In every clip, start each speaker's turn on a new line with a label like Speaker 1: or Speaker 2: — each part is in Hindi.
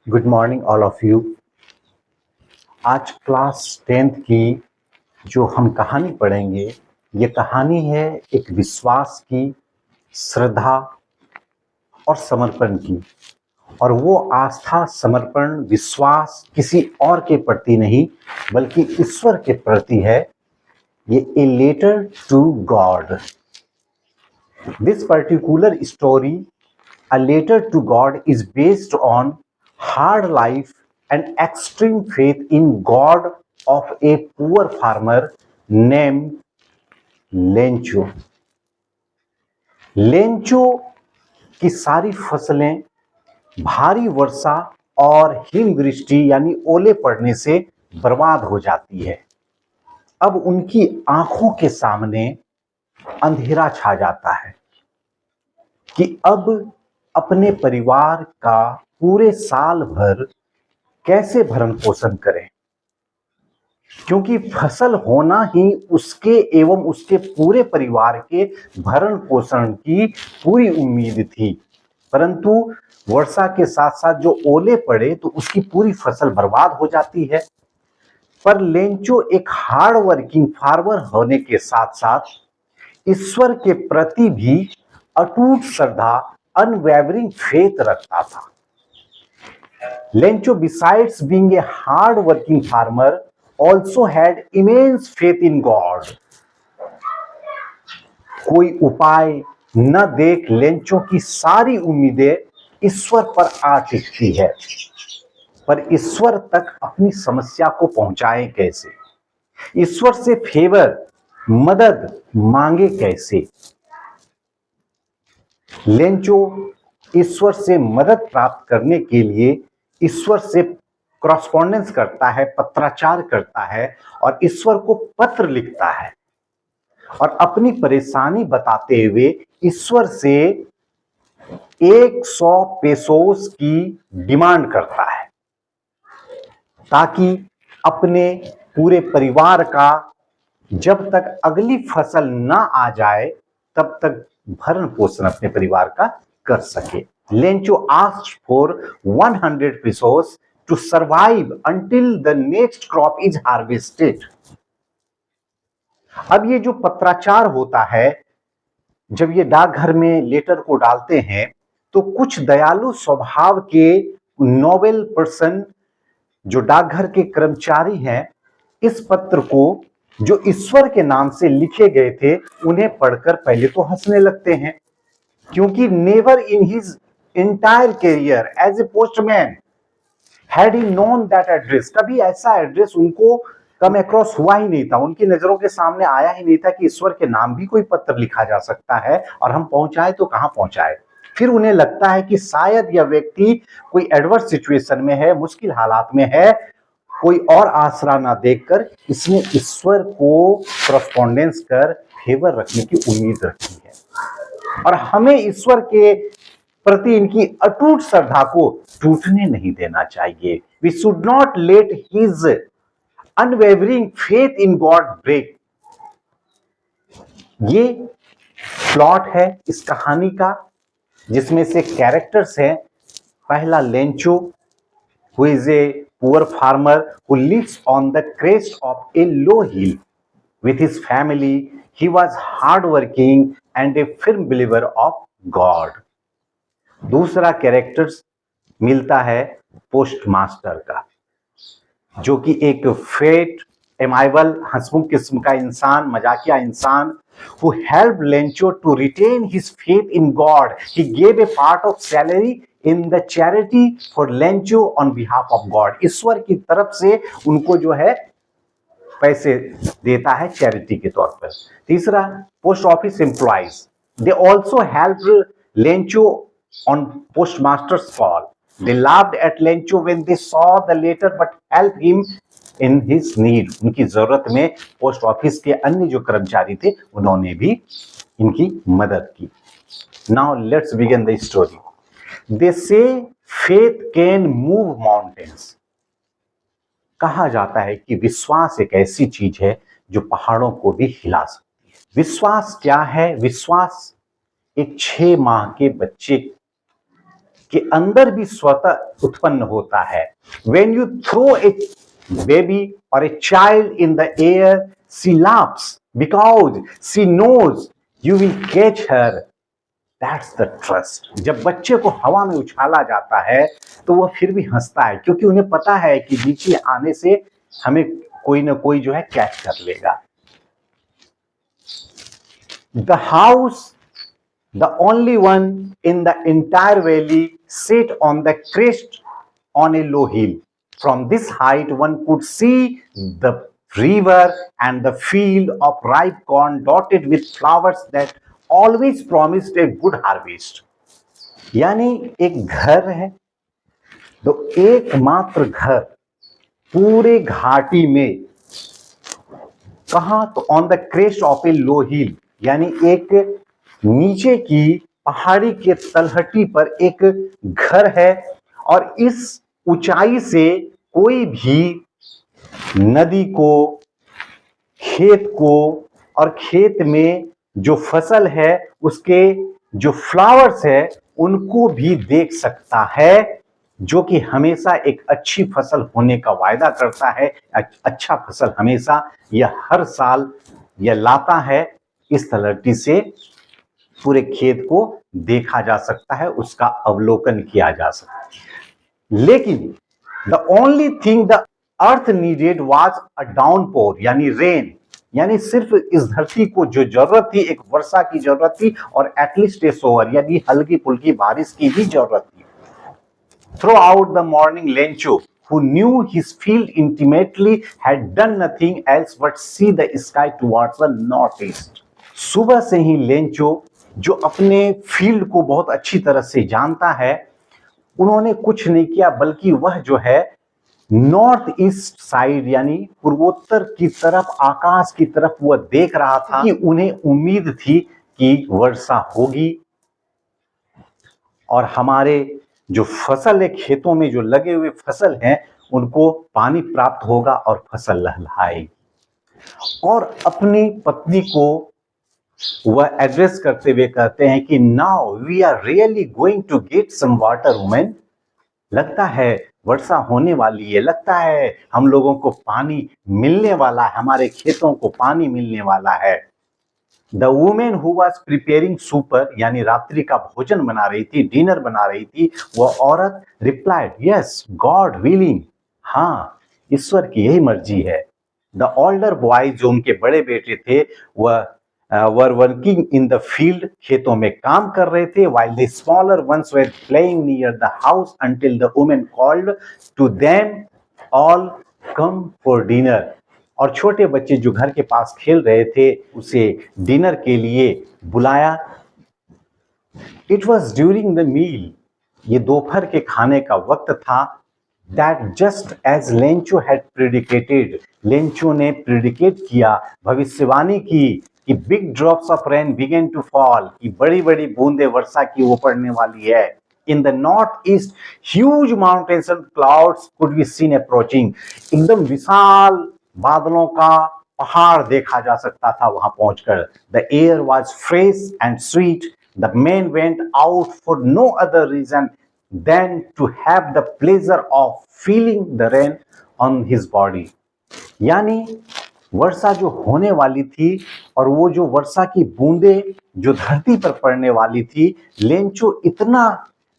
Speaker 1: Good morning all of you. आज क्लास 10th की जो हम कहानी पढ़ेंगे, ये कहानी है एक विश्वास की, श्रद्धा और समर्पण की। और वो आस्था, समर्पण, विश्वास किसी और के प्रति नहीं बल्कि ईश्वर के प्रति है। ये a letter to God. This particular story, A Letter to God, is based on hard life and extreme faith in God of a poor farmer named Lencho. Lencho की सारी फसलें भारी वर्षा और हिमवृष्टि यानी ओले पड़ने से बर्बाद हो जाती है। अब उनकी आंखों के सामने अंधेरा छा जाता है कि अब अपने परिवार का पूरे साल भर कैसे भरण पोषण करें, क्योंकि फसल होना ही उसके एवं उसके पूरे परिवार के भरण पोषण की पूरी उम्मीद थी। परंतु वर्षा के साथ साथ जो ओले पड़े तो उसकी पूरी फसल बर्बाद हो जाती है। पर लेंचो एक हार्ड वर्किंग फार्मर होने के साथ साथ ईश्वर के प्रति भी अटूट श्रद्धा, अनवेवरिंग फेथ रखता था। Lencho, besides being a hard-working farmer, also had immense faith in God. कोई उपाय न देख लेंचो की सारी उम्मीदें ईश्वर पर आ टिकती है। पर ईश्वर तक अपनी समस्या को पहुंचाए कैसे, ईश्वर से फेवर, मदद मांगे कैसे। लेंचो ईश्वर से मदद प्राप्त करने के लिए ईश्वर से करस्पॉन्डेंस करता है, पत्राचार करता है और ईश्वर को पत्र लिखता है और अपनी परेशानी बताते हुए ईश्वर से 100 पेसोस की डिमांड करता है ताकि अपने पूरे परिवार का जब तक अगली फसल ना आ जाए तब तक भरण पोषण अपने परिवार का कर सके। Lencho asked for 100 pesos to survive until the next crop is harvested. अब ये जो पत्राचार होता है, जब ये डाकघर में लेटर को डालते हैं तो कुछ दयालु स्वभाव के नोबेल पर्सन जो डाकघर के कर्मचारी हैं, इस पत्र को जो ईश्वर के नाम से लिखे गए थे उन्हें पढ़कर पहले तो हंसने लगते हैं, क्योंकि never in his entire career as a postman had he known that address, कभी ऐसा एड्रेस उनको कम अक्रॉस हुआ ही नहीं था, उनकी नजरों के सामने आया ही नहीं था कि ईश्वर के नाम भी कोई पत्र लिखा जा सकता है और हम पहुंचाए तो कहां पहुंचाए। फिर उन्हें लगता है कि शायद यह व्यक्ति कोई एडवर्स सिचुएशन में है, मुश्किल हालात में है, कोई और आसरा ना देखकर इसने ईश्वर को करस्पॉन्डेंस कर फेवर रखने की उम्मीद रखी है। और हमें ईश्वर के प्रति इनकी अटूट श्रद्धा को टूटने नहीं देना चाहिए। We should not let his unwavering faith in God break. ये प्लॉट है इस कहानी का, जिसमें से कैरेक्टर्स हैं। पहला Lencho, who is a poor farmer who lives on the crest of a low hill with his family. He was hardworking and a firm believer of God. दूसरा कैरेक्टर्स मिलता है पोस्ट मास्टर का, जो कि एक फेट, एमाइबल, हंसमुख किस्म का इंसान, मजाकिया इंसान, who helped Lencho to retain his faith in God. He gave a part of salary in the charity for Lencho on behalf of God. ईश्वर की तरफ से उनको जो है पैसे देता है चैरिटी के तौर पर। तीसरा, post office employees, they also help Lencho on postmaster's call. They laughed at Lencho when they saw the letter but helped him in his need. उनकी जरूरत में पोस्ट ऑफिस के अन्य जो कर्मचारी थे उन्होंने भी इनकी मदद की। Now let's begin the story. They say faith can move mountains. कहा जाता है कि विश्वास एक ऐसी चीज है जो पहाड़ों को भी हिला सकती है। विश्वास क्या है? विश्वास एक 6 माह के बच्चे के अंदर भी स्वतः उत्पन्न होता है। When you throw a baby or a child in the air, she laughs because she knows you will catch her. That's the trust. जब बच्चे को हवा में उछाला जाता है तो वह फिर भी हंसता है, क्योंकि उन्हें पता है कि नीचे आने से हमें कोई ना कोई जो है कैच कर लेगा। The house, the only one in the entire valley, sat on the crest on a low hill. From this height, one could see the river and the field of ripe corn dotted with flowers that always promised a good harvest. यानी एक घर है, तो एकमात्र घर पूरे घाटी में, कहा तो on the crest of a low हिल, यानी एक नीचे की पहाड़ी के तलहटी पर एक घर है, और इस ऊंचाई से कोई भी नदी को, खेत को, और खेत में जो फसल है उसके जो फ्लावर्स है उनको भी देख सकता है, जो कि हमेशा एक अच्छी फसल होने का वायदा करता है। अच्छा फसल हमेशा यह हर साल यह लाता है। इस तलहटी से पूरे खेत को देखा जा सकता है, उसका अवलोकन किया जा सकता है। लेकिन the only thing the earth needed was a downpour, यानी रेन, यानी सिर्फ इस धरती को जो जरूरत थी, एक वर्षा की जरूरत थी, और एटलीस्ट ए सोवर, यानी हल्की फुल्की बारिश की भी जरूरत थी। Throughout the morning, Lencho, who knew his field intimately, had done nothing else but see the sky towards the northeast. सुबह से ही लेंचो, जो अपने फील्ड को बहुत अच्छी तरह से जानता है, उन्होंने कुछ नहीं किया, बल्कि वह जो है नॉर्थ ईस्ट साइड, यानी पूर्वोत्तर की तरफ, आकाश की तरफ वह देख रहा था कि उन्हें उम्मीद थी कि वर्षा होगी और हमारे जो फसल है, खेतों में जो लगे हुए फसल हैं, उनको पानी प्राप्त होगा और फसल लहलहाएगी। और अपनी पत्नी को वह एड्रेस करते हुए कहते हैं कि now we are really going to get some water woman, लगता है वर्षा होने वाली है, लगता है हम लोगों को पानी मिलने वाला है, हमारे खेतों को पानी मिलने वाला है। The women who was preparing super, यानी रात्रि का भोजन बना रही थी, डिनर बना रही थी, वह औरत रिप्लाइड, यस गॉड विलिंग, हाँ ईश्वर की यही मर्जी है। द ओल्डर बॉय, जो उनके बड़े बेटे थे, वह were working in the field, खेतों में काम कर रहे थे, while the smaller ones were playing near the house until the woman called to them all come for dinner. और छोटे बच्चे जो घर के पास खेल रहे थे, उसे डिनर के लिए बुलाया। It was during the meal, ये दोपहर के खाने का वक्त था। That just as Lencho had predicated, Lencho ने प्रिडिकेट किया, भविष्यवाणी की कि big drops of rain began to fall, कि बड़ी बड़ी बूंदे वर्षा की वो पड़ने वाली है। In the north east huge mountains and clouds could be seen approaching, एकदम विशाल बादलों का पहाड़ देखा जा सकता था वहां पहुंचकर। The air was fresh and sweet, the man went out for no other reason than to have the pleasure of feeling the rain on his body, यानी वर्षा जो होने वाली थी और वो जो वर्षा की बूंदे जो धरती पर पड़ने वाली थी, लेंचो इतना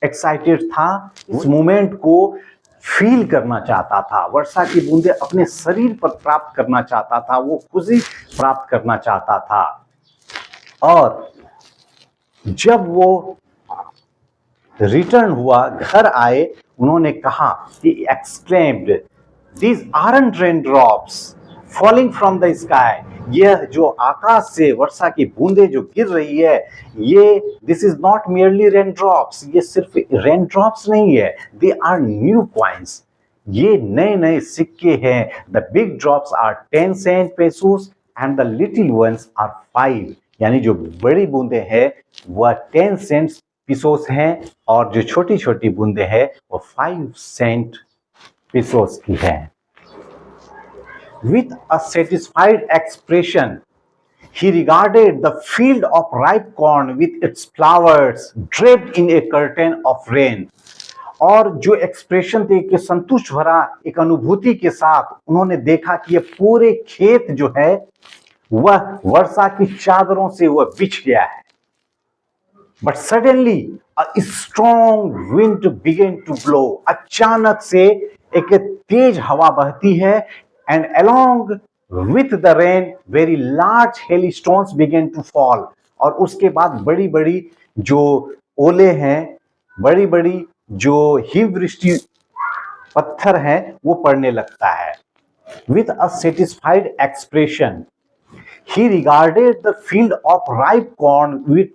Speaker 1: एक्साइटेड था, इस मोमेंट को फील करना चाहता था, वर्षा की बूंदे अपने शरीर पर प्राप्त करना चाहता था, वो खुशी प्राप्त करना चाहता था। और जब वो रिटर्न हुआ, घर आए, उन्होंने कहा, he exclaimed, these aren't raindrops falling from the sky, यह जो आकाश से वर्षा की बूंदे जो गिर रही है, ये this is not merely raindrops, ये सिर्फ raindrops नहीं है, they are new coins, ये नए नए सिक्के हैं। The big drops are 10 cent pesos and the little ones are 5, यानी जो बड़ी बूंदे हैं वह 10 cents pesos हैं और जो छोटी छोटी बूंदे हैं वो 5 cent pesos की हैं। With a satisfied expression, He regarded the field of ripe corn with its flowers draped in a curtain of rain. और जो एक्सप्रेशन थे कि संतुष्ट भरा एक अनुभूति के साथ उन्होंने देखा कि ये पूरे खेत जो है वह वर्षा की चादरों से वह बिछ गया है. But suddenly a strong wind began to blow. अचानक से एक तेज हवा बहती है and along with the rain very large hailstones began to fall. और उसके बाद बड़ी बड़ी जो ओले हैं, बड़ी बड़ी जो हिमवृष्टि पत्थर हैं वो पड़ने लगता है. With a satisfied expression he regarded the field of ripe corn with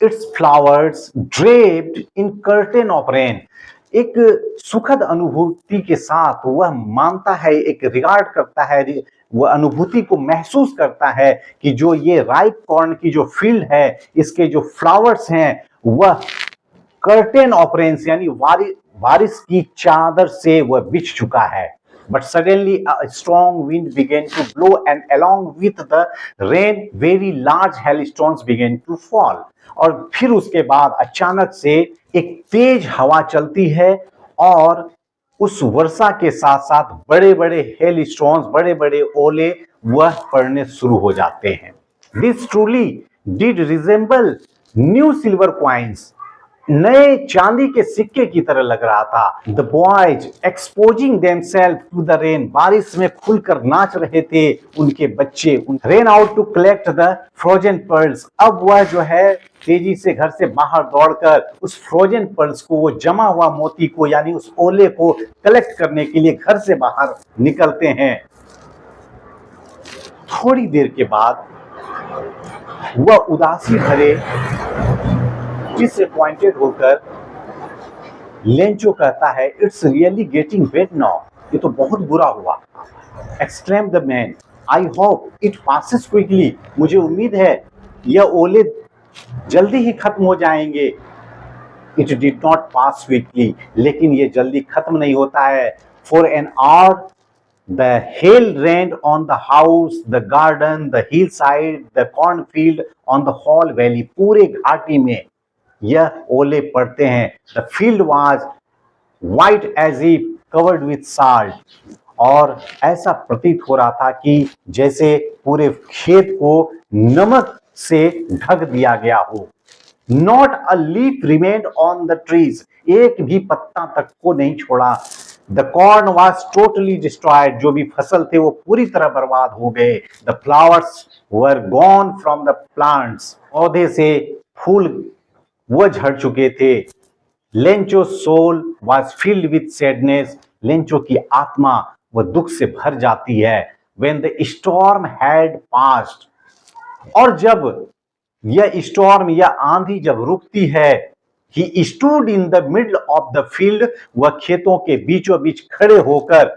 Speaker 1: its flowers draped in curtain of rain. एक सुखद अनुभूति के साथ वह मानता है, एक रिगार्ड करता है, वह अनुभूति को महसूस करता है कि जो ये राइप कॉर्न की जो फील्ड है इसके जो फ्लावर्स हैं वह कर्टेन ऑफ रेन यानी बारिश की चादर से वह बिछ चुका है. But suddenly a strong wind began to blow and along with the rain very large hailstones began to fall. और फिर उसके बाद अचानक से एक तेज हवा चलती है और उस वर्षा के साथ साथ बड़े बड़े हेलस्टोन्स, बड़े बड़े ओले वह पड़ने शुरू हो जाते हैं. This truly did resemble new silver coins. नए चांदी के सिक्के की तरह लग रहा था. The boys exposing themselves to the rain. बारिश में खुलकर नाच रहे थे उनके बच्चे. Ran out to collect the frozen pearls. अब वह जो है तेजी से घर से बाहर दौड़कर उस फ्रोजन पर्ल्स को, वो जमा हुआ मोती को यानी उस ओले को कलेक्ट करने के लिए घर से बाहर निकलते हैं. थोड़ी देर के बाद वह उदासी भरे डिसअपॉइंटेड होकर लेंचो कहता है, it's really getting bed now. ये तो बहुत बुरा हुआ. Exclaim the man, I hope it passes quickly. मुझे उम्मीद है यह ओले जल्दी ही खत्म हो जाएंगे. It did not pass quickly. लेकिन ये जल्दी खत्म नहीं होता है. For an hour the hail rained on the house, the garden, the hillside, the cornfield, on the whole valley. पूरे घाटी में यह ओले पड़ते हैं. The field was white as if covered with salt. और ऐसा प्रतीत हो रहा था कि जैसे पूरे खेत को नमक से ढक दिया गया हो. Not a leaf remained on the trees. एक भी पत्ता तक को नहीं छोड़ा. The corn was totally destroyed. जो भी फसल थे वो पूरी तरह बर्बाद हो गए. The flowers were gone from the plants. पौधे से फूल वो झड़ चुके थे. Lencho's soul was filled with sadness. Lencho की आत्मा वो दुख से भर जाती है. When the storm had passed. और जब यह स्टॉर्म या आंधी जब रुकती है, he stood in the middle of the field. वह खेतों के बीचों बीच खड़े होकर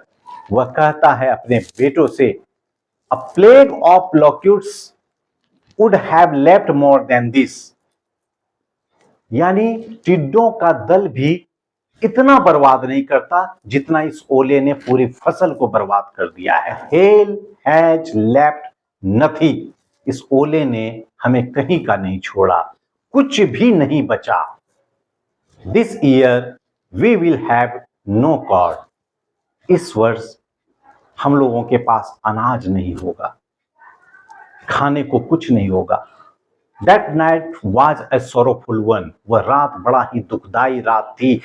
Speaker 1: वह कहता है अपने बेटों से, a plague of locusts would have left more than this. यानी टिड्डों का दल भी इतना बर्बाद नहीं करता जितना इस ओले ने पूरी फसल को बर्बाद कर दिया है. Hail has left nothing. इस ओले ने हमें कहीं का नहीं छोड़ा, कुछ भी नहीं बचा. This year we will have no corn. इस वर्ष हम लोगों के पास अनाज नहीं होगा, खाने को कुछ नहीं होगा. That night was a sorrowful one. वह रात बड़ा ही दुखदाई रात थी.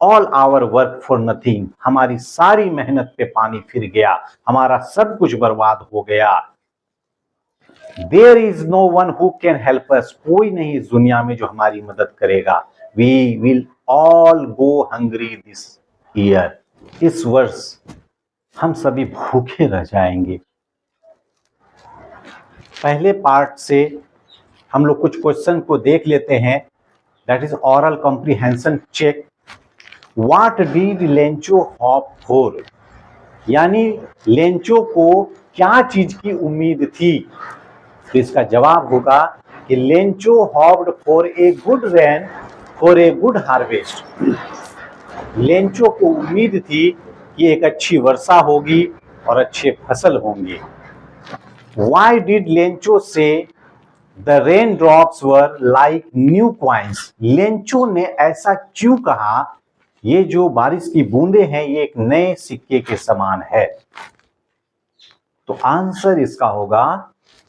Speaker 1: All our work for nothing. हमारी सारी मेहनत पे पानी फिर गया, हमारा सब कुछ बर्बाद हो गया. There is no one who can help us. कोई नहीं इस दुनिया में जो हमारी मदद करेगा. We will all go hungry this year. इस वर्ष हम सभी भूखे रह जाएंगे. पहले पार्ट से हम लोग कुछ क्वेश्चन को देख लेते हैं. That is oral comprehension check. What did Lencho hope for? यानी लेंचो को क्या चीज की उम्मीद थी? तो इसका जवाब होगा कि Lencho hoped for a good rain for a good harvest. Lencho को उम्मीद थी कि एक अच्छी वर्षा होगी और अच्छे फसल होंगे. Why did लेंचो से the rain drops were like new coins? Lencho ने ऐसा क्यों कहा, ये जो बारिश की बूंदे हैं ये एक नए सिक्के के समान है? तो आंसर इसका होगा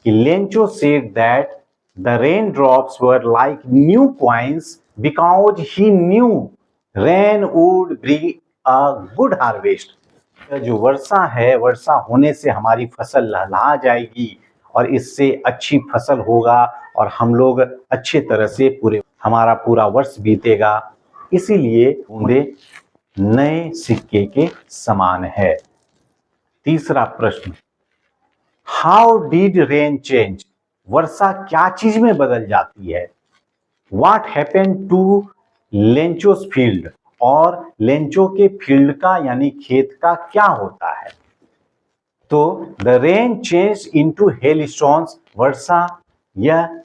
Speaker 1: कि Lencho said that the rain drops were like new coins because he new rain would bring a good harvest. जो वर्षा है, वर्षा होने से हमारी फसल लहलहा जाएगी और इससे अच्छी फसल होगा और हम लोग अच्छे तरह से हमारा पूरा वर्ष बीतेगा, इसीलिए बूंदे नए सिक्के के समान है। तीसरा प्रश्न, हाउ डिड रेन चेंज? वर्षा क्या चीज में बदल जाती है? What happened to Lencho's field? और लेंचो के फील्ड का यानी खेत का क्या होता है? तो the rain change into hail storms, वर्षा यह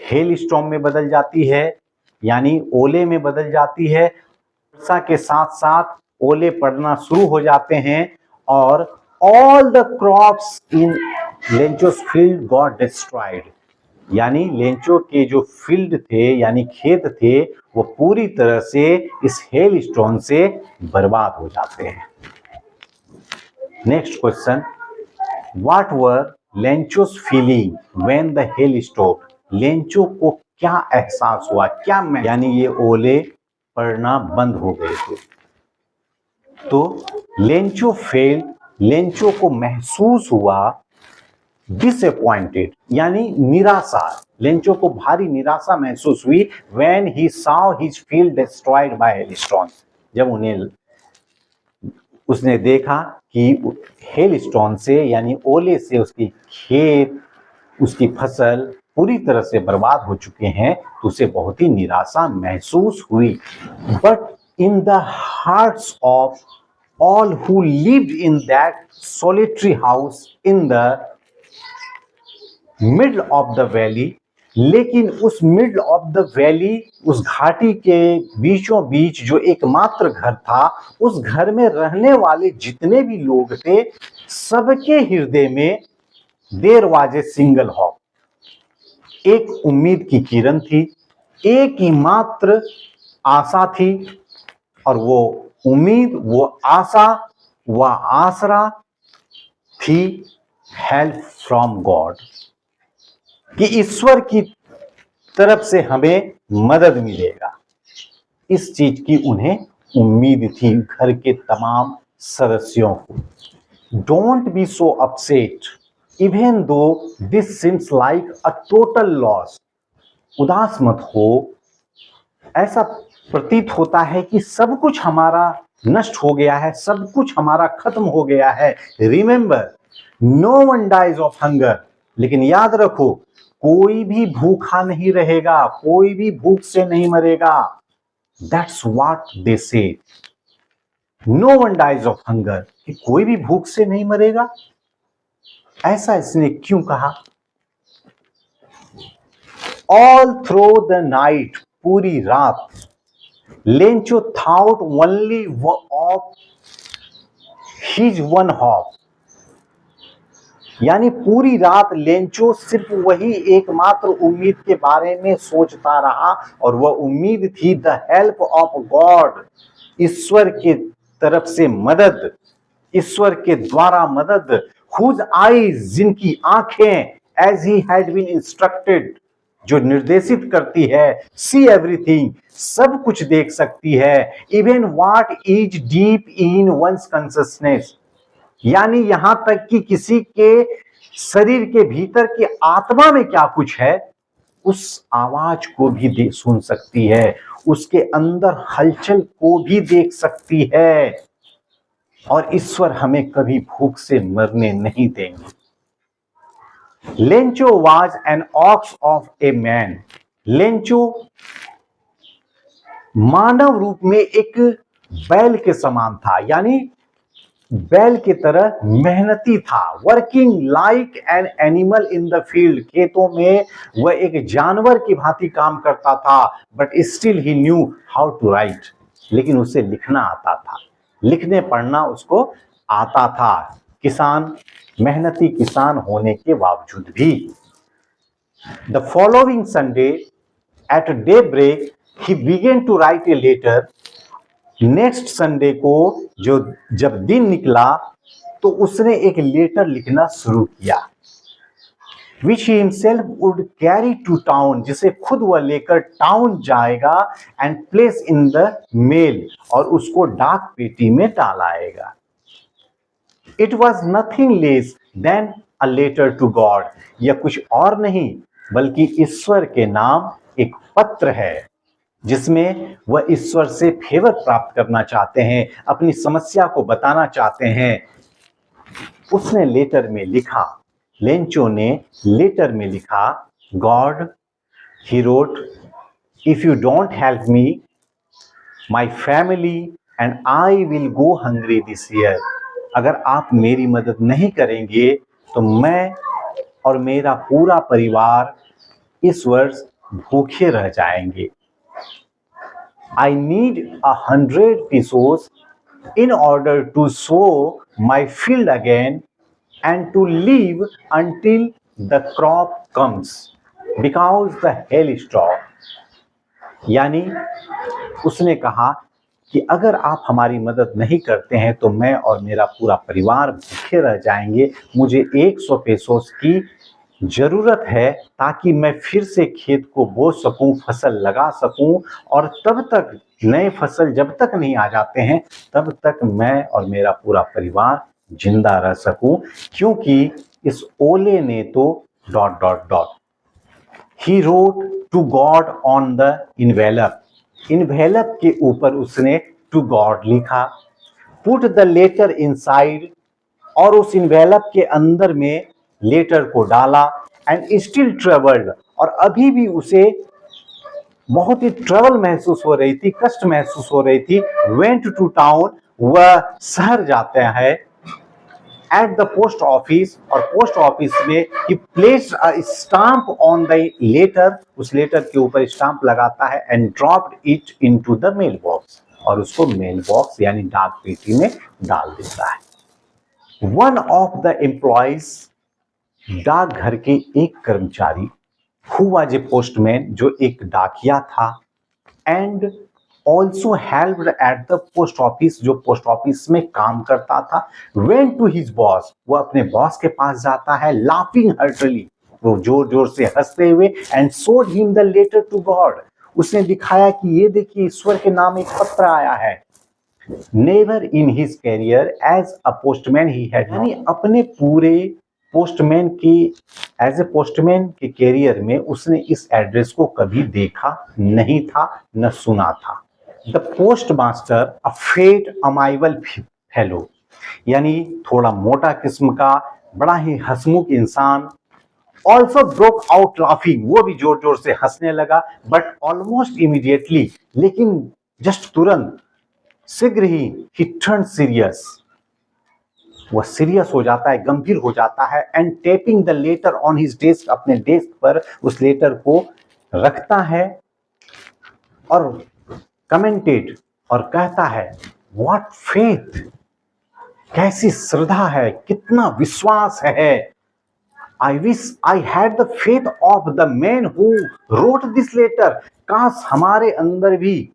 Speaker 1: हेल स्टॉर्म में बदल जाती है यानी ओले में बदल जाती है। वर्षा के साथ साथ ओले पड़ना शुरू हो जाते हैं और all the crops in Lencho's field got destroyed, यानी लेंचो के जो फील्ड थे यानी खेत थे वो पूरी तरह से इस हेल स्टॉर्म से बर्बाद हो जाते हैं। Next question, what were Lencho's feeling when the hail stopped? Lencho को क्या एहसास हुआ, क्या यानी ये ओले पड़ना बंद हो गए थे। तो लेंचो फेल्ड, लेंचो को महसूस हुआ डिसअपॉइंटेड यानी निराशा, लेंचो को भारी निराशा महसूस हुई when he saw his field destroyed by hailstorm, जब उसने देखा कि हेलस्टॉर्म से यानी ओले से उसकी खेत, उसकी फसल पूरी तरह से बर्बाद हो चुके हैं, तो उसे बहुत ही निराशा महसूस हुई। But in the hearts of all who lived in that solitary house in the middle of the valley, लेकिन उस मिडल ऑफ द वैली, उस घाटी के बीचों बीच जो एकमात्र घर था, उस घर में रहने वाले जितने भी लोग थे, सबके हृदय में there was a single hope, एक उम्मीद की किरण थी, एक ही मात्र आशा थी, और वो उम्मीद, वो आशा, वह आसरा थी हेल्प फ्रॉम गॉड, कि ईश्वर की तरफ से हमें मदद मिलेगा। इस चीज की उन्हें उम्मीद थी घर के तमाम सदस्यों को। Don't be so upset even though this seems like a total loss. उदास मत हो, ऐसा प्रतीत होता है कि सब कुछ हमारा नष्ट हो गया है, सब कुछ हमारा खत्म हो गया है। Remember, no one dies of hunger, लेकिन याद रखो कोई भी भूखा नहीं रहेगा, कोई भी भूख से नहीं मरेगा। That's what they say, no one dies of hunger, कि कोई भी भूख से नहीं मरेगा। ऐसा इसने क्यों कहा? ऑल थ्रू द नाइट, पूरी रात, Lencho thought only of his one hop, यानी पूरी रात लेंचो सिर्फ वही एकमात्र उम्मीद के बारे में सोचता रहा, और वह उम्मीद थी द हेल्प ऑफ गॉड, ईश्वर के तरफ से मदद, ईश्वर के द्वारा मदद। हुज आईज, जिनकी आंखें, as he had been instructed, जो निर्देशित करती है, सी एवरीथिंग, सब कुछ देख सकती है, even what is deep in one's consciousness, यानी यहां तक कि किसी के शरीर के भीतर की आत्मा में क्या कुछ है उस आवाज को भी सुन सकती है, उसके अंदर हलचल को भी देख सकती है, और ईश्वर हमें कभी भूख से मरने नहीं देंगे। Lencho was an ox of a man, Lencho मानव रूप में एक बैल के समान था, यानी बैल की तरह मेहनती था। Working like an animal in the field, खेतों में वह एक जानवर की भांति काम करता था। But still he knew how to write, लेकिन उसे लिखना आता था, लिखने पढ़ना उसको आता था। किसान, मेहनती किसान होने के बावजूद भी। The following Sunday at daybreak he began to write a letter. Next Sunday को जब दिन निकला तो उसने एक लेटर लिखना शुरू किया, which he himself would carry to town, जिसे खुद वह लेकर टाउन जाएगा, and place in the mail, और उसको डाक पेटी में डालाएगा। It was nothing less than a letter to God। यह कुछ और नहीं बल्कि ईश्वर के नाम एक पत्र है जिसमें वह ईश्वर से फेवर प्राप्त करना चाहते हैं, अपनी समस्या को बताना चाहते हैं। उसने लेटर में लिखा, लेंचो ने लेटर में लिखा, God, he wrote, if you don't help me, my family and I will go hungry this year. अगर आप मेरी मदद नहीं करेंगे तो मैं और मेरा पूरा परिवार इस वर्ष भूखे रह जाएंगे। I need 100 pesos in order to sow my field again and to live until the crop comes because the hail storm। यानी उसने कहा कि अगर आप हमारी मदद नहीं करते हैं तो मैं और मेरा पूरा परिवार भूखे रह जाएंगे। मुझे 100 पेसोस की जरूरत है ताकि मैं फिर से खेत को बो सकूं, फसल लगा सकूं, और तब तक नए फसल जब तक नहीं आ जाते हैं तब तक मैं और मेरा पूरा परिवार जिंदा रह सकूं, क्योंकि इस ओले ने तो ... he wrote to God on the envelope. Envelope के ऊपर उसने टू गॉड लिखा। पुट द लेटर इनसाइड, और उस इन्वेलप के अंदर में लेटर को डाला। एंड स्टिल ट्रेवल्ड, और अभी भी उसे बहुत ही ट्रबल महसूस हो रही थी, कष्ट महसूस हो रही थी। वेंट टू टाउन, वह शहर जाता है। एट द पोस्ट ऑफिस, और पोस्ट ऑफिस में he placed a stamp on the letter, उस लेटर के ऊपर स्टाम्प लगाता है। And dropped it into the mail box, और उसको मेल बॉक्स यानी डाक पेटी में डाल देता है। वन ऑफ द एम्प्लॉइज, डाकघर के एक कर्मचारी, हु वाज ए पोस्टमैन, जो एक डाकिया था, and also helped eight the post office, जो पोस्ट ऑफिस में काम करता था, वेंट टू हिज बॉस, वो अपने बॉस के पास जाता है, लाफिंग हर्टली, वो जोर जोर से हंसते हुए, and showed him the letter to God, उसने दिखाया कि ये देखिए ईश्वर के नाम एक पत्र आया है। Never in his career as a postman he had, यानी अपने पूरे पोस्टमैन की एज ए पोस्टमैन के कैरियर में उसने इस एड्रेस को कभी देखा नहीं था, न सुना था। The post master, a fat amiable fellow, यानी थोड़ा मोटा किस्म का, बड़ा ही हंसमुख इंसान, ऑल्सो ब्रोक आउट लाफिंग, वो भी जोर जोर से हंसने लगा। बट ऑलमोस्ट इमीडिएटली, लेकिन जस्ट तुरंत, शीघ्र ही टर्न सीरियस, वह सीरियस हो जाता है, गंभीर हो जाता है। And tapping the letter on his desk, अपने डेस्क पर उस लेटर को रखता है और कमेंटेड, और कहता है, व्हाट फेथ, कैसी श्रद्धा है, कितना विश्वास है। I wish I had the faith of the man who wrote this letter, काश हमारे अंदर भी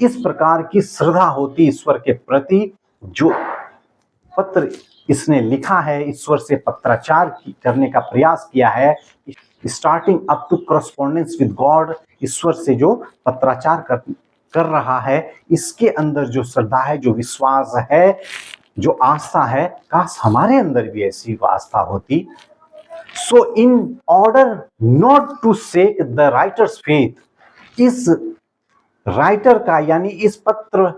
Speaker 1: इस प्रकार की श्रद्धा होती ईश्वर के प्रति, जो पत्र इसने लिखा है, ईश्वर से पत्राचार करने का प्रयास किया है, starting up to correspondence with God, ईश्वर से जो पत्राचार कर रहा है, इसके अंदर जो श्रद्धा है, जो विश्वास है, जो आस्था है, काश हमारे अंदर भी ऐसी आस्था होती। So in order not to shake the writer's faith, इस राइटर का यानी इस पत्र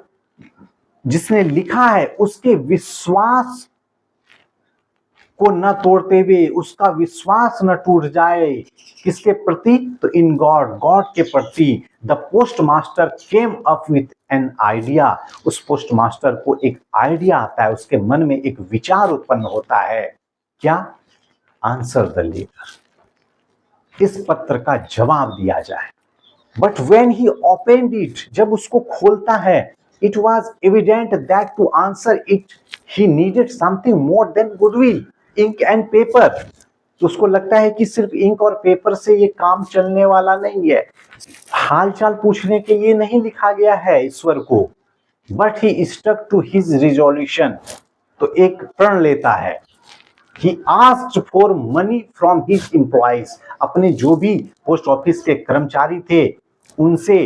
Speaker 1: जिसने लिखा है उसके विश्वास को न तोड़ते हुए, उसका विश्वास न टूट जाए, किसके प्रति, तो इन गॉड, गॉड के प्रति। The post master came up with an idea, उस पोस्ट मास्टर को एक आइडिया आता है, उसके मन में एक विचार उत्पन्न होता है, क्या, आंसर द लेटर, इस पत्र का जवाब दिया जाए। But when he opened it, जब उसको खोलता है, It was evident that to answer it he needed something more than goodwill, ink and paper. तो उसको लगता है कि सिर्फ इंक और पेपर से ये काम चलने वाला नहीं है, हालचाल पूछने के लिए नहीं लिखा गया है ईश्वर को, but he stuck to his resolution, तो एक प्रण लेता है। He asked for money from his employees, अपने जो भी पोस्ट ऑफिस के कर्मचारी थे उनसे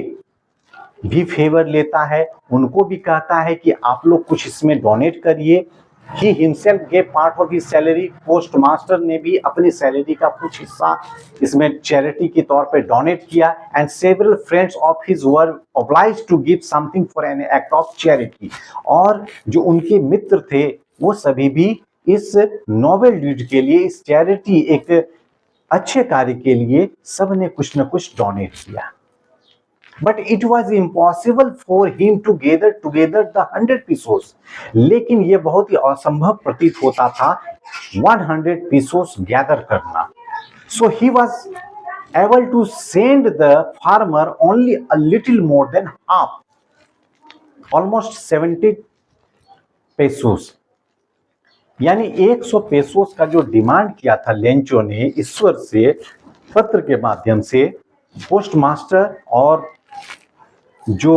Speaker 1: भी फेवर लेता है, उनको भी कहता है कि आप लोग कुछ इसमें डोनेट करिए। He himself gave part of his salary, post master ने भी अपनी सैलरी का कुछ हिस्सा इसमें चैरिटी के तौर पे डोनेट किया। And several friends of his were obliged to give something for an act of charity, और जो उनके मित्र थे वो सभी भी इस नोबेल डीड के लिए, इस चैरिटी, एक अच्छे कार्य के लिए सबने कुछ न कुछ डोनेट किया। But it was impossible for him to gather together the 100 pesos, लेकिन यह बहुत ही असंभव प्रतीत होता था 100 पीसोस गैदर करना। So he was able to send the farmer only a little more than half, almost 70 pesos, यानी 100 पेसोस का जो डिमांड किया था लेंचो ने ईश्वर से पत्र के माध्यम से, पोस्टमास्टर और जो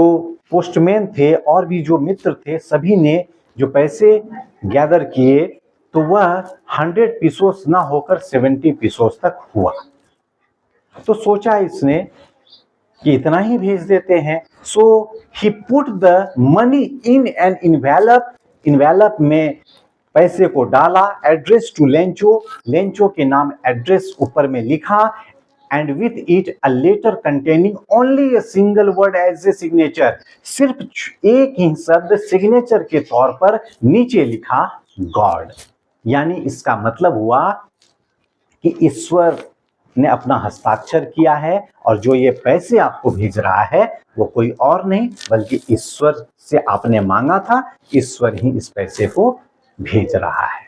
Speaker 1: पोस्टमैन थे और भी जो मित्र थे सभी ने जो पैसे गैदर किए तो वह 100 पीसोस ना होकर 70 पीसोस तक हुआ। तो सोचा इसने कि इतना ही भेज देते हैं। So he put the money in an envelope, envelope में पैसे को डाला, एड्रेस टू लेंचो, लेंचो के नाम एड्रेस ऊपर में लिखा, and with it a letter containing only a single word as a signature, सिर्फ एक ही शब्द सिग्नेचर के तौर पर नीचे लिखा गॉड। यानी इसका मतलब हुआ कि ईश्वर ने अपना हस्ताक्षर किया है और जो ये पैसे आपको भेज रहा है वो कोई और नहीं बल्कि ईश्वर से आपने मांगा था, ईश्वर ही इस पैसे को भेज रहा है।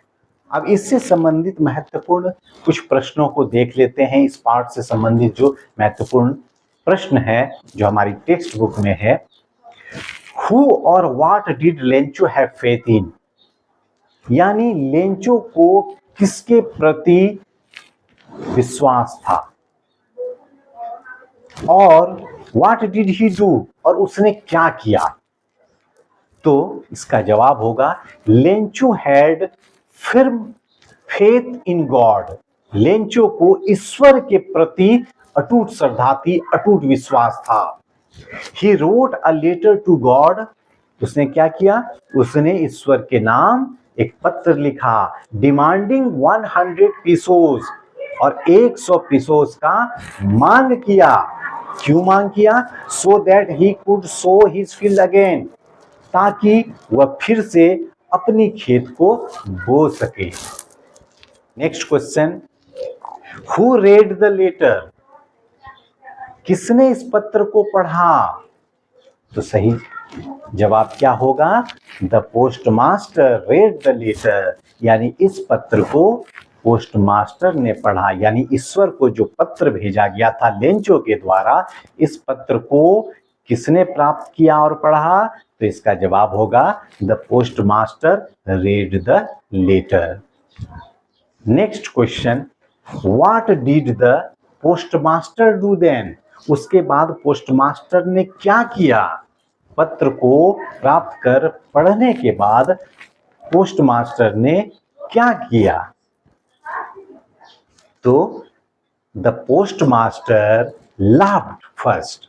Speaker 1: अब इससे संबंधित महत्वपूर्ण कुछ प्रश्नों को देख लेते हैं। इस पार्ट से संबंधित जो महत्वपूर्ण प्रश्न है जो हमारी टेक्स्ट बुक में है, हु और what did Lencho have faith in, यानी लेंचो को किसके प्रति विश्वास था, और व्हाट डिड ही डू, और उसने क्या किया। तो इसका जवाब होगा Lencho had firm faith in God, Lencho को ईश्वर के प्रति अटूट श्रद्धा थी, अटूट विश्वास था। He wrote a letter to God, उसने क्या किया, उसने ईश्वर के नाम एक पत्र लिखा, डिमांडिंग 100 पीसोस, और 100 पीसोस का मांग किया। क्यों मांग किया? So that he could sow his field again, ताकि वह फिर से अपनी खेत को बो सके। Next question, who read the letter, किसने इस पत्र को पढ़ा? तो सही जवाब क्या होगा? The postmaster read the letter, यानी इस पत्र को पोस्टमास्टर ने पढ़ा, यानी ईश्वर को जो पत्र भेजा गया था लेंचो के द्वारा, इस पत्र को किसने प्राप्त किया और पढ़ा? तो इसका जवाब होगा the postmaster read the letter. Next question, what did the postmaster do then, उसके बाद पोस्टमास्टर ने क्या किया? पत्र को प्राप्त कर पढ़ने के बाद पोस्टमास्टर ने क्या किया? तो द पोस्टमास्टर लाफ्ड फर्स्ट,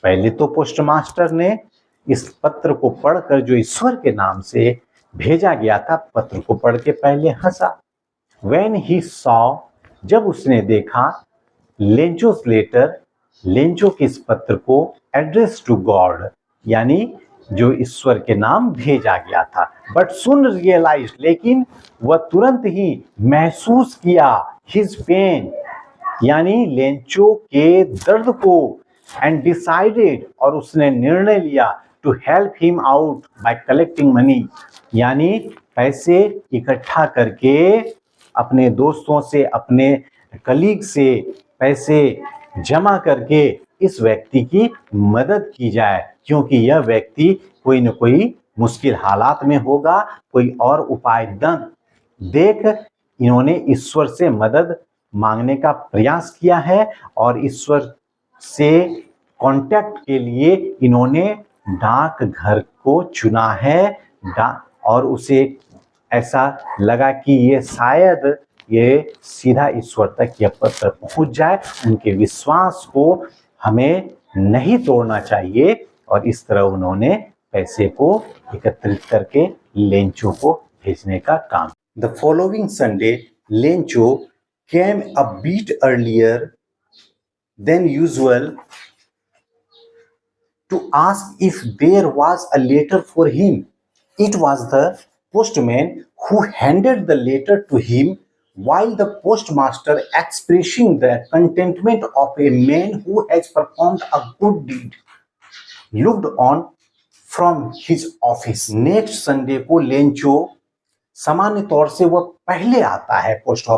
Speaker 1: पहले तो पोस्टमास्टर ने इस पत्र को पढ़कर जो ईश्वर के नाम से भेजा गया था, पत्र को पढ़ के पहले हंसा। When he saw, जब उसने देखा, लेंचोस लेटर, लेंचो के इस पत्र को, एड्रेस टू गॉड, यानी जो ईश्वर के नाम भेजा गया था, बट सुन रियलाइज, लेकिन वह तुरंत ही महसूस किया हिज पेन, यानी लेंचो के दर्द को, एंड डिसाइडेड, और उसने निर्णय लिया, to help him out by collecting money, यानी पैसे इकट्ठा करके अपने दोस्तों से, अपने कलीग से पैसे जमा करके इस व्यक्ति की मदद की जाए, क्योंकि यह व्यक्ति कोई न कोई मुश्किल हालात में होगा, कोई और उपाय न देख इन्होंने ईश्वर से मदद मांगने का प्रयास किया है और ईश्वर से कांटेक्ट के लिए इन्होंने डाक घर को चुना है। और उसे ऐसा लगा कि ये शायद ये सीधा ईश्वर तक यह पत्र पहुंच जाए। उनके विश्वास को हमें नहीं तोड़ना चाहिए और इस तरह उन्होंने पैसे को एकत्रित करके लेंचो को भेजने का काम। The following Sunday Lencho came a bit earlier than usual to ask if there was a letter for him. It was the postman who handed the letter to him, while the postmaster, expressing the contentment of a man who has performed a good deed, looked on from his office. Next Sunday को लेंचो सामान्य तौर से वह पहले आता है पोस्ट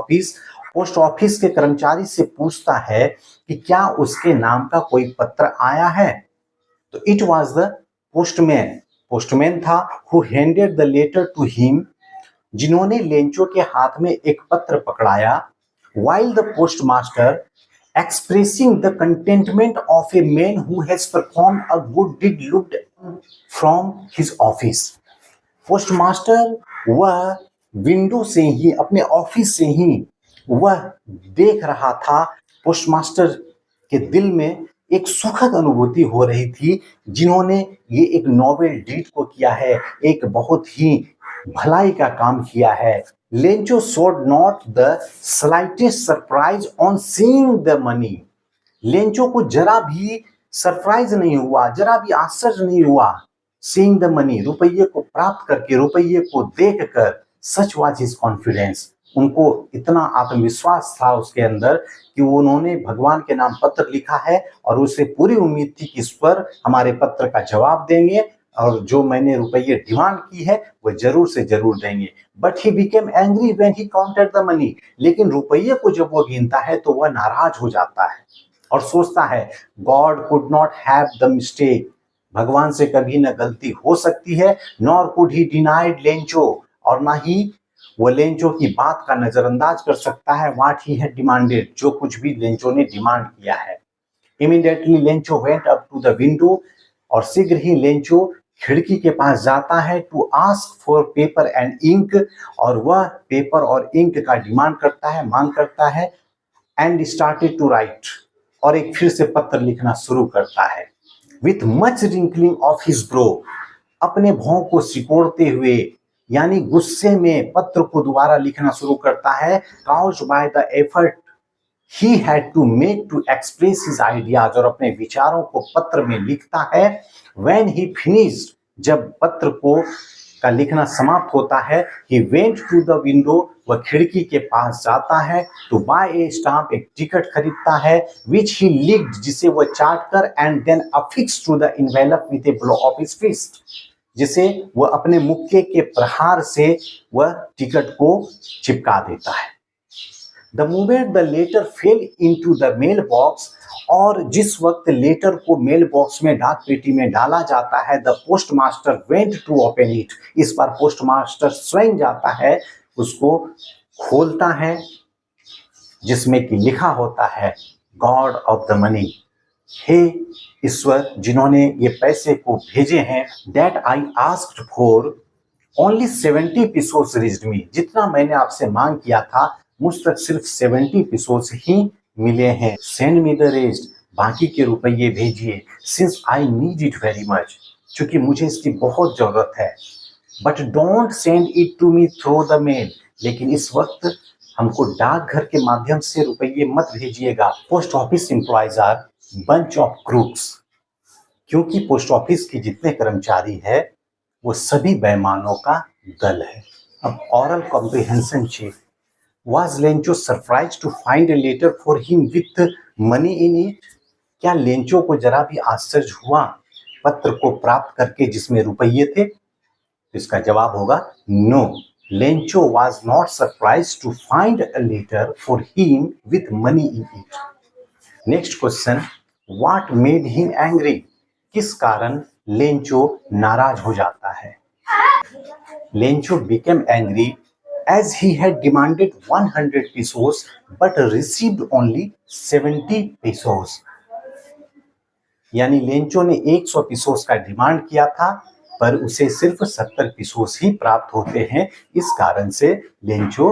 Speaker 1: ऑफिस के कर्मचारी से पूछता है कि क्या उसके नाम का कोई पत्र आया है। तो इट वॉज द पोस्टमैन था who handed the letter to him, जिन्होंने लेंचो के हाथ में एक पत्र पकड़ाया। While the postmaster expressing the contentment of a man who has perform a good deed looked from his office. Postmaster वह विंडो से ही, अपने ऑफिस से ही वह देख रहा था। पोस्टमास्टर के दिल में एक सुखद अनुभूति हो रही थी, जिन्होंने ये एक नोबेल डीड को किया है, एक बहुत ही भलाई का काम किया है। Lencho showed not the slightest surprise on seeing the money. Lencho को जरा भी सरप्राइज नहीं हुआ, जरा भी आश्चर्य नहीं हुआ सीइंग द मनी, रुपये को प्राप्त करके, रुपये को देखकर। सच वाज हिज कॉन्फिडेंस, उनको इतना आत्मविश्वास था उसके अंदर कि उन्होंने भगवान के नाम पत्र लिखा है और उसे पूरी उम्मीद थी कि इस पर हमारे पत्र का जवाब देंगे और जो मैंने रुपये डिमांड की है वो जरूर से जरूर देंगे। But he became angry when he counted the money. लेकिन रुपये को जब वो गिनता है तो वह नाराज हो जाता है और सोचता है God could not have the mistake, भगवान से कभी न गलती हो सकती है। Nor could he denied Lencho, और ना ही वो लेंचो की बात का नजरअंदाज कर सकता है। व्हाट ही हैड डिमांडेड, जो कुछ भी लेंचो ने डिमांड किया है। Immediately Lencho went up to the window, और शीघ्र ही लेंचो खिड़की के पास जाता है। To ask for paper and ink, और वह पेपर और इंक का डिमांड करता है, मांग करता है। एंड स्टार्टेड टू राइट, और एक फिर से पत्र लिखना शुरू करता है। With much wrinkling of his bro, अपने भौं को सिकोड़ते हुए, यानी गुस्से में पत्र को दोबारा लिखना शुरू करता है। Couched by the effort he had to make to express his ideas, और अपने विचारों को पत्र में लिखता है। व्हेन ही फिनिश्ड, जब पत्र को का लिखना समाप्त होता है, he went to the window, वह खिड़की के पास जाता है। टू बाय ए स्टाम्प, एक टिकट खरीदता है। विच ही लिक्ड, जिसे वह चाट कर, and then affix to the envelope with a blow of his fist, जिसे वह अपने मुक्के के प्रहार से वह टिकट को चिपका देता है। The moment the letter fell into the mail box, और जिस वक्त लेटर को मेल बॉक्स में, डाक पेटी में डाला जाता है, the postmaster went to open it, इस बार पोस्टमास्टर स्वयं जाता है, उसको खोलता है, जिसमें कि लिखा होता है गॉड ऑफ द मनी, हे ईश्वर जिन्होंने ये पैसे को भेजे हैं। That I asked for only 70 pesos reached me, जितना मैंने आपसे मांग किया था मुझ तक सिर्फ 70 pesos ही मिले हैं। सेंड मी द रेस्ट, बाकी के रुपये भेजिए। Since I need it very much, क्योंकि मुझे इसकी बहुत जरूरत है। But don't send it to me through the mail, लेकिन इस वक्त हमको डाकघर के माध्यम से रुपये मत भेजिएगा। Post office employees are bunch of crooks, क्योंकि पोस्ट ऑफिस के जितने कर्मचारी है वो सभी बेईमानों का दल है। अब oral comprehension check. Was Lencho surprise to find a letter for him with money in it, क्या लेंचो को जरा भी आश्चर्य हुआ पत्र को प्राप्त करके जिसमें रुपये थे? इसका जवाब होगा no, Lencho was not surprise to find a letter for him with money in it. Next question, what made him angry, किस कारण लेंचो नाराज हो जाता है। Lencho became angry as he had demanded 100 pesos but received only 70 pesos। यानी लेंचो ने 100 पिसोस का डिमांड किया था पर उसे सिर्फ 70 पिसोस ही प्राप्त होते हैं। इस कारण से लेंचो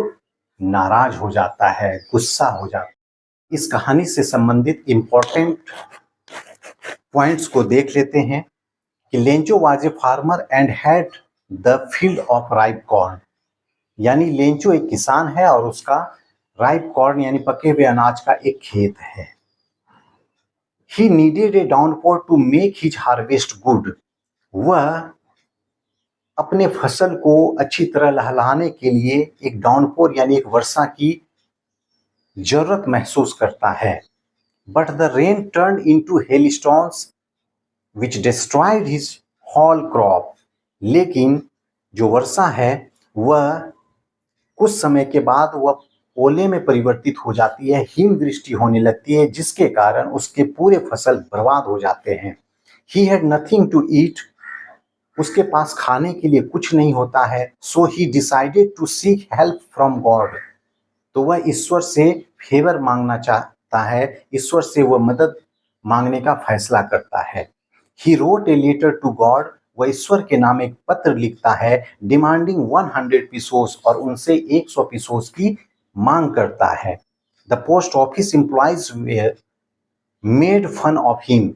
Speaker 1: नाराज हो जाता है, गुस्सा हो जाता है। इस कहानी से संबंधित इंपॉर्टेंट पॉइंट्स को देख लेते हैं कि Lencho was a farmer and had the field of ripe corn. यानी लेंचो एक किसान है और उसका राइप कॉर्न यानी पके हुए अनाज का एक खेत है। He needed a downpour to make his harvest good। वह अपने फसल को अच्छी तरह लहलाने के लिए एक डाउनपोर यानी एक वर्षा की जरूरत महसूस करता है। But the rain turned into hailstones which destroyed his whole crop। लेकिन जो वर्षा है वह कुछ समय के बाद वह ओले में परिवर्तित हो जाती है, हिमवृष्टि होने लगती है जिसके कारण उसके पूरे फसल बर्बाद हो जाते हैं। He had nothing to eat। उसके पास खाने के लिए कुछ नहीं होता है। So he decided to seek help from God। तो वह ईश्वर से फेवर मांगना चाहता है, ईश्वर से वह मदद मांगने का फैसला करता है। He wrote a letter to God। वह ईश्वर के नाम एक पत्र लिखता है डिमांडिंग 100 पिसोस और उनसे 100 पिसोस की मांग करता है। The post office employees made fun of him.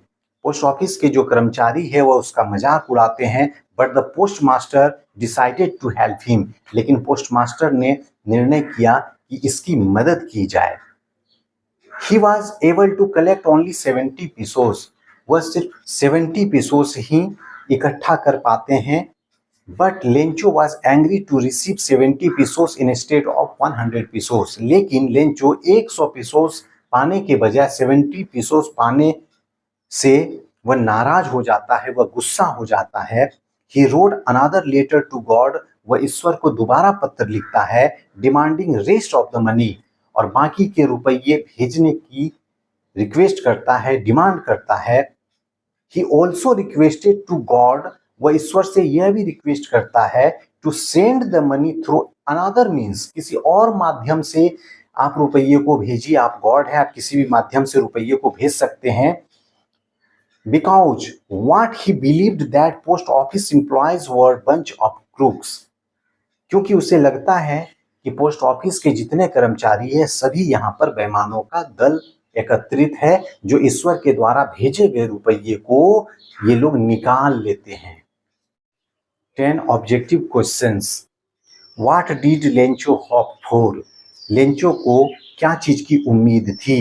Speaker 1: Post office के जो कर्मचारी है वह उसका मजाक उड़ाते हैं। But the post master decided to help him. लेकिन पोस्ट मास्टर ने निर्णय किया कि इसकी मदद की जाए। He was able to collect only 70 pesos। वह सिर्फ 70 pesos ही इकट्ठा कर पाते हैं। But Lencho was angry to receive 70 pesos instead of 100 pesos। लेकिन लेंचो 100 pesos पाने के बजाय 70 pesos पाने से वह नाराज हो जाता है, वह गुस्सा हो जाता है। He wrote another letter to God। वह ईश्वर को दोबारा पत्र लिखता है demanding rest of the money और बाकी के रुपये भेजने की रिक्वेस्ट करता है, डिमांड करता है। He also requested to God। वह ईश्वर से यह भी रिक्वेस्ट करता है to send the money through another means. किसी और माध्यम से आप रुपये को भेजिए, आप गॉड है, आप किसी भी माध्यम से रुपये को भेज सकते हैं। Because what he believed that post office employees were bunch of crooks। क्योंकि उसे लगता है कि पोस्ट ऑफिस के जितने कर्मचारी हैं सभी यहाँ पर बेईमानों का दल एकत्रित है जो ईश्वर के द्वारा भेजे गए रुपये को ये लोग निकाल लेते हैं। 10 objective questions. What did Lencho hope for. Lencho को क्या चीज की उम्मीद थी।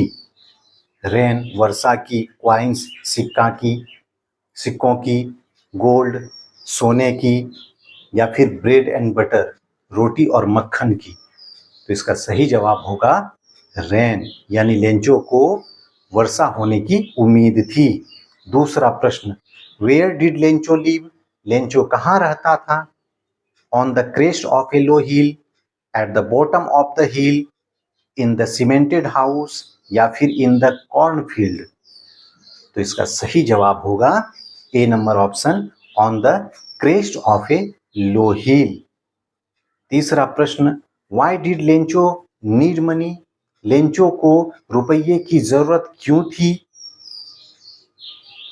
Speaker 1: रेन वर्षा की, क्वाइंस सिक्कों की, गोल्ड सोने की, या फिर ब्रेड एंड बटर रोटी और मक्खन की। तो इसका सही जवाब होगा रेन, यानी लेंचो को वर्षा होने की उम्मीद थी। दूसरा प्रश्न, where did Lencho live. Lencho कहाँ रहता था। On the crest of a low hill, at the bottom of the hill, in the cemented house, या फिर इन द कॉर्नफील्ड। तो इसका सही जवाब होगा A number option, on the crest of a low hill. तीसरा प्रश्न, why did Lencho need money. Lencho को रुपये की जरूरत क्यों थी।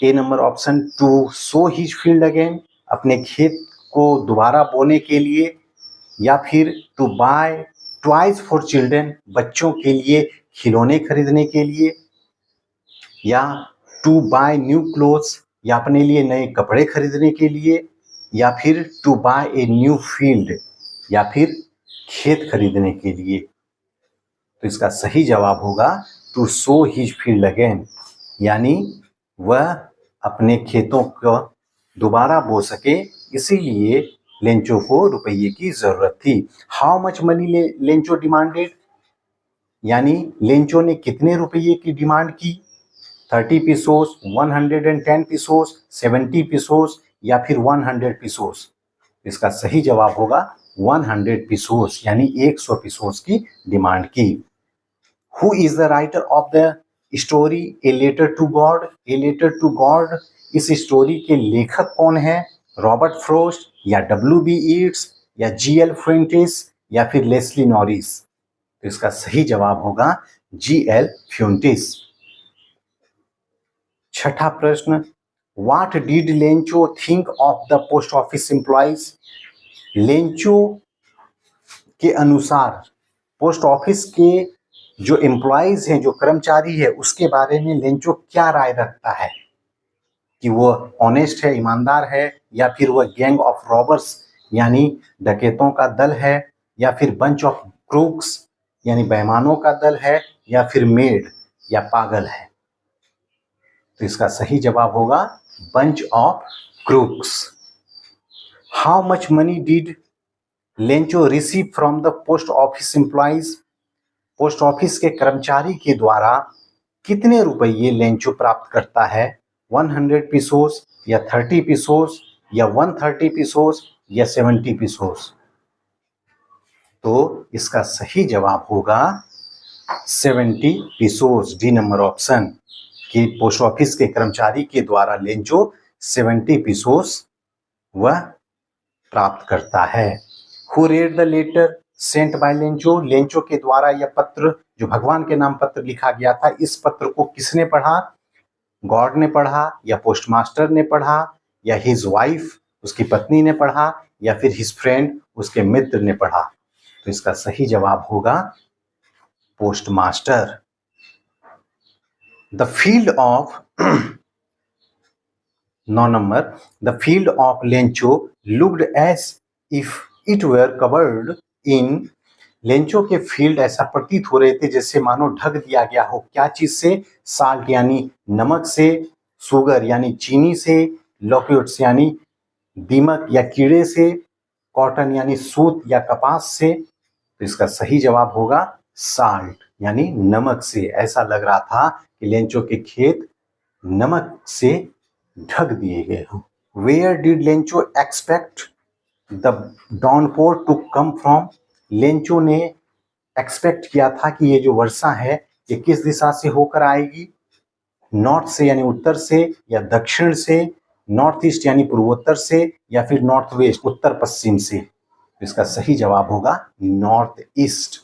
Speaker 1: A number option, to sow his field again, अपने खेत को दोबारा बोने के लिए, या फिर to buy toys for children, बच्चों के लिए खिलौने खरीदने के लिए, या टू बाय न्यू क्लोथ्स, या अपने लिए नए कपड़े खरीदने के लिए, या फिर to buy a new field, या फिर खेत खरीदने के लिए। तो इसका सही जवाब होगा to sow his field again, यानी वह अपने खेतों को दोबारा बो सके, इसीलिए लेंचो को रुपये की जरूरत थी। How much money Lencho demanded, यानी लेंचो ने कितने रुपये की डिमांड की। 30 पिसोस, 110 पिसोस, 70 पिसोस, या फिर 100 पिसोस। इसका सही जवाब होगा 100 पिसोस, यानी 100 पिसोस की डिमांड की। Who is the writer of the story a letter to God. A letter to God इस स्टोरी के लेखक कौन है? रॉबर्ट फ्रोस्ट या W.B. ईट्स या G.L. फ्यूंटिस या फिर लेस्ली नॉरिस? तो इसका सही जवाब होगा G.L. फ्यूंटिस। छठा प्रश्न, what did Lencho think of the post office employees? Lencho के अनुसार पोस्ट ऑफिस के जो एम्प्लॉइज हैं, जो कर्मचारी है, उसके बारे में लेंचो क्या राय रखता है? कि वो ऑनेस्ट है, ईमानदार है, या फिर वह गैंग ऑफ रॉबर्स यानी डकैतों का दल है, या फिर बंच ऑफ क्रूक्स यानी बेईमानों का दल है, या फिर मेड या पागल है? तो इसका सही जवाब होगा bunch of crooks. How much money did Lencho receive from the post office employees? Post office के कर्मचारी के द्वारा कितने रुपये लेंचो प्राप्त करता है? 100 पीसोस या 30 पीसोस या 130 पीसोस या 70 पीसोस? तो इसका सही जवाब होगा 70 पीसोस, डी नंबर ऑप्शन, कि पोस्ट ऑफिस के कर्मचारी के द्वारा लेंचो 70 पीसोस वह प्राप्त करता है। Who read the letter sent by Lencho? Lencho के द्वारा यह पत्र, जो भगवान के नाम पत्र लिखा गया था, इस पत्र को किसने पढ़ा? गॉड ने पढ़ा, या पोस्टमास्टर ने पढ़ा, या हिज वाइफ उसकी पत्नी ने पढ़ा, या फिर हिज फ्रेंड उसके मित्र ने पढ़ा? तो इसका सही जवाब होगा postmaster. The field of 9 number, the field of Lencho looked as if it were covered in. Lencho के फील्ड ऐसा प्रतीत हो रहे थे जैसे मानो ढक दिया गया हो। क्या चीज से? साल्ट यानी नमक से, शुगर यानी चीनी से, लॉक्यूट्स यानी दीमक या कीड़े से, कॉटन यानी सूत या कपास से? तो इसका सही जवाब होगा साल्ट यानी नमक से। ऐसा लग रहा था कि लेंचो के खेत नमक से ढक दिए गए हो। Where did Lencho expect the downpour to come from? Lencho ने एक्सपेक्ट किया था कि ये जो वर्षा है ये किस दिशा से होकर आएगी? नॉर्थ से यानी उत्तर से, या दक्षिण से, नॉर्थ ईस्ट यानी पूर्वोत्तर से, या फिर नॉर्थ वेस्ट उत्तर पश्चिम से? इसका सही जवाब होगा नॉर्थ ईस्ट।